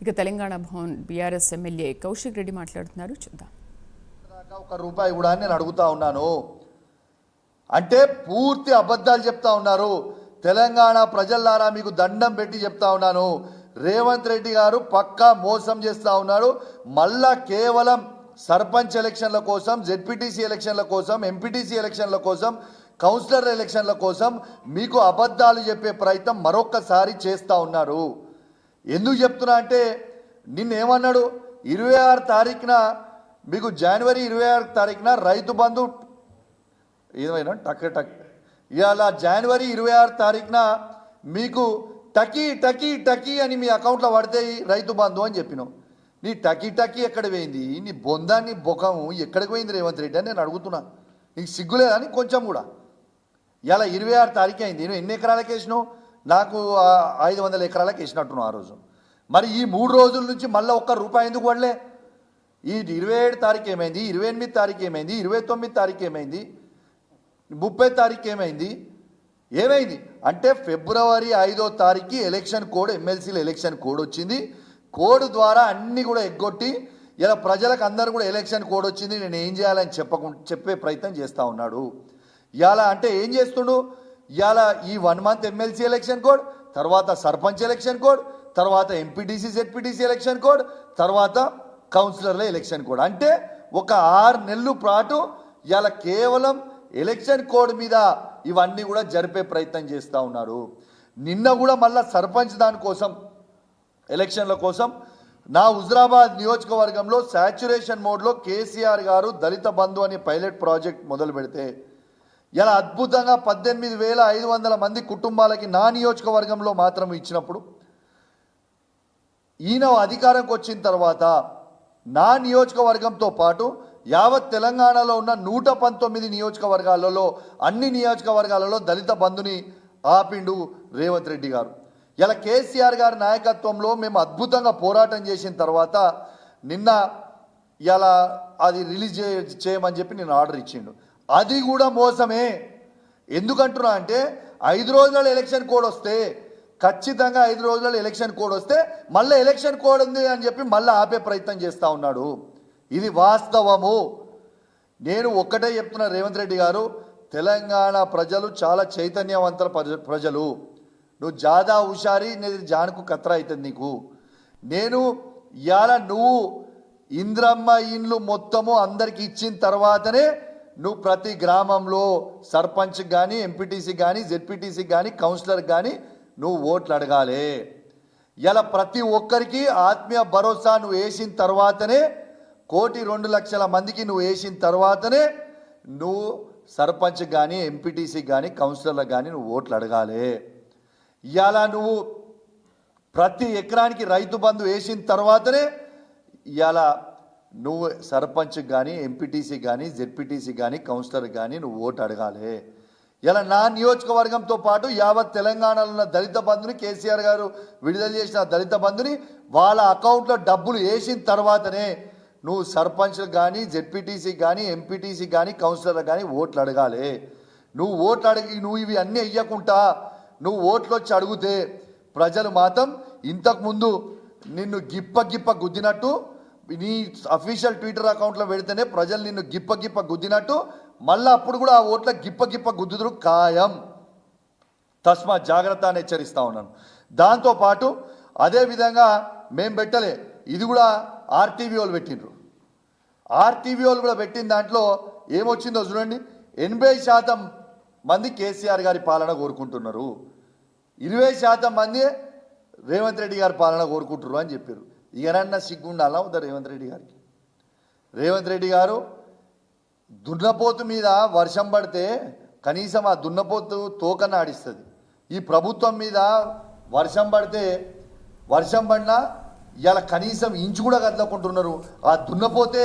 ఇక Telangana Bhavan BRS MLA Kaushik Reddy మాట్లాడుతున్నారు, చూద్దాం. ఒక రూపాయి కూడా నేను అడుగుతా ఉన్నాను అంటే పూర్తి అబద్ధాలు చెప్తా ఉన్నారు. తెలంగాణ ప్రజలారా మీకు దండం పెట్టి చెప్తా ఉన్నాను, రేవంత్ రెడ్డి గారు పక్కా మోసం చేస్తూ ఉన్నాడు. మళ్ళా కేవలం సర్పంచ్ ఎలక్షన్ల కోసం, జెడ్పీటీసీ ఎలక్షన్ల కోసం, ఎంపీటీసీ ఎలక్షన్ల కోసం, కౌన్సిలర్ ఎలక్షన్ల కోసం మీకు అబద్ధాలు చెప్పే ప్రయత్నం మరొక్కసారి చేస్తూ ఉన్నారు. ఎందుకు చెప్తున్నా అంటే నిన్నేమన్నాడు, 26 తారీఖున మీకు జనవరి 26 తారీఖున రైతు బంధు ఏమైనా టక్ ఇవాళ జనవరి 26 తారీఖున మీకు టకీ టకీ టకీ అని మీ అకౌంట్లో పడతాయి రైతు బంధు అని చెప్పినావు. నీ టకీ టకీ ఎక్కడ పోయింది, నీ బొందాన్ని బొకము ఎక్కడికి పోయింది రేవంత్ రెడ్డి అని నేను అడుగుతున్నా. నీకు సిగ్గులేదని కొంచెం కూడా. ఇలా 26 తారీఖు అయింది, నేను ఎన్ని ఎకరాలకు వేసినావు? నాకు 500 ఎకరాలకు వేసినట్టున్నావు ఆ రోజు. మరి ఈ 3 రోజుల నుంచి మళ్ళీ ₹1 ఎందుకు పడలే? ఈ 27 తారీఖు ఏమైంది, 28 తారీఖు ఏమైంది, 29 తారీఖు ఏమైంది, 30 తారీఖు ఏమైంది? అంటే ఫిబ్రవరి 5వ తారీఖు ఎలక్షన్ కోడ్, ఎమ్మెల్సీల ఎలక్షన్ కోడ్ వచ్చింది. కోడ్ ద్వారా అన్నీ కూడా ఎగ్గొట్టి ఇలా ప్రజలకు అందరూ కూడా ఎలక్షన్ కోడ్ వచ్చింది, నేను ఏం చేయాలని చెప్పే ప్రయత్నం చేస్తూ ఉన్నాడు. ఇవాళ అంటే ఏం చేస్తుండు, ఇవాళ ఈ 1 మంత్ ఎమ్మెల్సీ ఎలక్షన్ కోడ్, తర్వాత సర్పంచ్ ఎలక్షన్ కోడ్, తర్వాత ఎంపీటీసీ జెడ్పీటీసీ ఎలక్షన్ కోడ్, తర్వాత కౌన్సిలర్ల ఎలక్షన్ కోడ్. అంటే ఒక 6 నెలల పాటు ఇవాళ కేవలం ఎలక్షన్ కోడ్ మీద ఇవన్నీ కూడా జరిపే ప్రయత్నం చేస్తూ ఉన్నారు. నిన్న కూడా మళ్ళీ సర్పంచ్ దానికోసం ఎలక్షన్ల కోసం నా హుజరాబాద్ నియోజకవర్గంలో శాచ్యురేషన్ మోడ్లో కేసీఆర్ గారు దళిత బంధు అనే పైలట్ ప్రాజెక్ట్ మొదలు పెడితే ఇలా అద్భుతంగా 18,500 మంది కుటుంబాలకి నా నియోజకవర్గంలో మాత్రం ఇచ్చినప్పుడు, ఈయన అధికారంకి వచ్చిన తర్వాత నా నియోజకవర్గంతో పాటు యావత్ తెలంగాణలో ఉన్న 119 నియోజకవర్గాలలో అన్ని నియోజకవర్గాలలో దళిత బంధుని ఆపిండు రేవంత్ రెడ్డి గారు. ఇలా కేసీఆర్ గారి నాయకత్వంలో మేము అద్భుతంగా పోరాటం చేసిన తర్వాత నిన్న ఇలా అది రిలీజ్ చేయమని చెప్పి నేను ఆర్డర్ ఇచ్చిండు. అది కూడా మోసమే. ఎందుకంటున్నా అంటే 5 రోజుల ఎలక్షన్ కోడ్ వస్తే, ఖచ్చితంగా 5 రోజుల ఎలక్షన్ కోడ్ వస్తే మళ్ళీ ఎలక్షన్ కోడ్ ఉంది అని చెప్పి మళ్ళీ ఆపే ప్రయత్నం చేస్తూ ఉన్నాడు. ఇది వాస్తవము. నేను ఒక్కటే చెప్తున్నా, రేవంత్ రెడ్డి గారు, తెలంగాణ ప్రజలు చాలా చైతన్యవంతుల ప్రజలు. నువ్వు జాదా హుషారి నేను జానుకు కత్ర అవుతుంది నీకు. నేను ఇవాళ నువ్వు ఇంద్రమ్మ ఇండ్లు మొత్తము అందరికి ఇచ్చిన తర్వాతనే నువ్వు ప్రతి గ్రామంలో సర్పంచ్కి కానీ, ఎంపీటీసీకి కానీ, జెడ్పీటీసీకి కానీ, కౌన్సిలర్కి కానీ నువ్వు ఓట్లు అడగాలి. ఇలా ప్రతి ఒక్కరికి ఆత్మీయ భరోసా నువ్వు వేసిన తర్వాతనే, 1,02,00,000 మందికి నువ్వు వేసిన తర్వాతనే నువ్వు సర్పంచ్ కానీ, ఎంపీటీసీకి కానీ, కౌన్సిలర్లకు కానీ నువ్వు ఓట్లు అడగాలి. ఇవాళ నువ్వు ప్రతి ఎకరానికి రైతు బంధు వేసిన తర్వాతనే ఇవాళ నువ్వు సర్పంచ్కి కానీ, ఎంపీటీసీ కానీ, జెడ్పీటీసీ కానీ, కౌన్సిలర్ కానీ నువ్వు ఓటు అడగాలి. ఇలా నా నియోజకవర్గంతో పాటు యావత్ తెలంగాణలో ఉన్న దళిత బంధుని, కేసీఆర్ గారు విడుదల చేసిన దళిత బంధుని వాళ్ళ అకౌంట్లో డబ్బులు వేసిన తర్వాతనే నువ్వు సర్పంచ్లకు కానీ, జెడ్పీటీసీకి కానీ, ఎంపీటీసీ కానీ, కౌన్సిలర్ కానీ ఓట్లు అడగాలి. నువ్వు ఓట్లు అడిగి నువ్వు ఇవి అన్నీ ఇవ్వకుండా నువ్వు ఓట్లు వచ్చి అడిగితే ప్రజలు మాత్రం ఇంతకుముందు నిన్ను గిప్ప గుద్దినట్టు, నీ అఫీషియల్ ట్విట్టర్ అకౌంట్లో పెడితేనే ప్రజలు నిన్ను గిప్ప గుద్దినట్టు మళ్ళీ అప్పుడు కూడా ఆ ఓట్ల గిప్ప గుద్దుదురు ఖాయం. తస్మా జాగ్రత్త అని హెచ్చరిస్తూ ఉన్నాను. దాంతోపాటు అదేవిధంగా మేము పెట్టలే, ఇది కూడా ఆర్టీవీ వాళ్ళు పెట్టిండ్రు. ఆర్టీవీ వాళ్ళు కూడా పెట్టిన దాంట్లో ఏమొచ్చిందో చూడండి. 80% మంది కేసీఆర్ గారి పాలన కోరుకుంటున్నారు, 20% మంది రేవంత్ రెడ్డి గారి పాలన కోరుకుంటున్నారు అని చెప్పారు. ఇకనన్నా సిగ్గుండాలా వద్దా రేవంత్ రెడ్డి గారికి? రేవంత్ రెడ్డి గారు దున్నపోతు మీద వర్షం పడితే కనీసం ఆ దున్నపోతు తోకన ఆడిస్తుంది. ఈ ప్రభుత్వం మీద వర్షం పడినా ఇలా కనీసం ఇంచు కూడా కదలకుంటున్నారు. ఆ దున్నపోతే